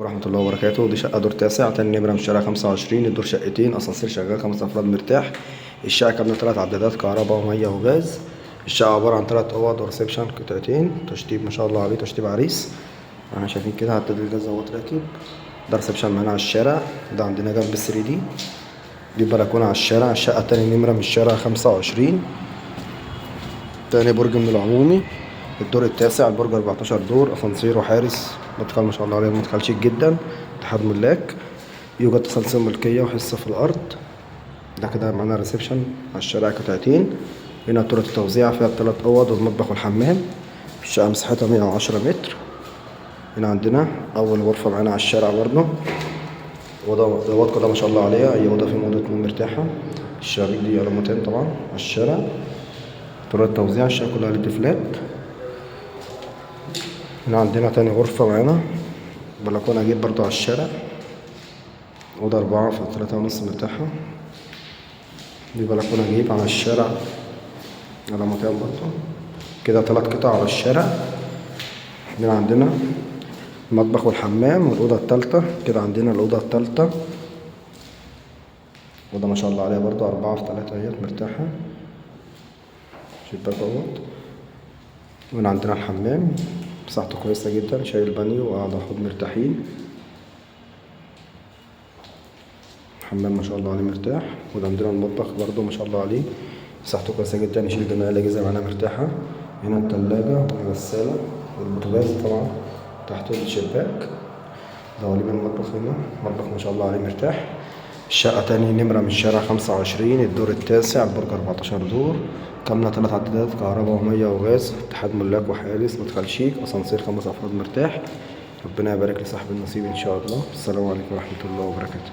ورحمة الله وبركاته. دي شقة دور تاسع، تاني نمرة من الشارع 25. الدور شقتين، أسانسير شغال، 5 أفراد مرتاح. الشقة كاملة 3 عدادات كهرباء ومية وغاز. الشقة عبارة عن 3 أوض وريسبشن قطعتين، تشطيب ما شاء الله عليه، تشطيب عريس. احنا شايفين كده عداد الجاز اهوت راكب. ده ريسبشن معانا على الشارع، ده عندنا جنب 3D. دي بلكونة على الشارع. الشقة تاني نمرة من الشارع 25، تاني برج من العمومي. الدور التاسع، البرج 14 دور، اسانسير وحارس. مدخل ما شاء الله عليه، مدخل شيك جدا، اتحاد ملاك. يوجد تسلسل ملكية وحصة في الأرض. ده كده معانا ريسبشن على الشارع قطعتين. هنا طرق التوزيع فيها 3 أوض والمطبخ والحمام. الشقة مساحتها 110 متر. هنا عندنا أول غرفة معانا على الشارع برضه. الأوض كلها ما شاء الله عليها، أي أوضة فيهم أوضة نوم مرتاحة. الشبابيك دي علامتين طبعا على الشارع. طرق التوزيع الشقة كلها ليد فلات. هنا عندنا تاني غرفة معانا، بلكونة جيب برضه على الشارع. أوضة 4 في 3.5 مرتاحة. دي بلكونة جيب على الشارع على مكان برضه. كده 3 قطع على الشارع. هنا عندنا المطبخ والحمام والأوضة التالتة. كده عندنا الأوضة التالتة، أوضة ما شاء الله عليها برضه 4 في 3 اهيت مرتاحة، شباك اهوت. وهنا عندنا الحمام، مساحته كويسة جدا، شايل بانيو وقاعدة حوض مرتاحين. الحمام ما شاء الله عليه مرتاح. وده عندنا المطبخ برضه ما شاء الله عليه، مساحته كويسة جدا، يشيل جميع الأجهزة معانا مرتاحة. هنا التلاجة والغسالة والبوتاجاز طبعا تحت الشباك. ده وليب المطبخ. هنا المطبخ ما شاء الله عليه مرتاح. الشقة تاني نمرة من الشارع 25، الدور التاسع، البرج 14 دور، كاملة 3 عدادات كهرباء ومية وغاز، اتحاد ملاك وحارس، مدخل شيك، أسانسير 5 أفراد مرتاح. ربنا يبارك لصاحب النصيب إن شاء الله. السلام عليكم ورحمة الله وبركاته.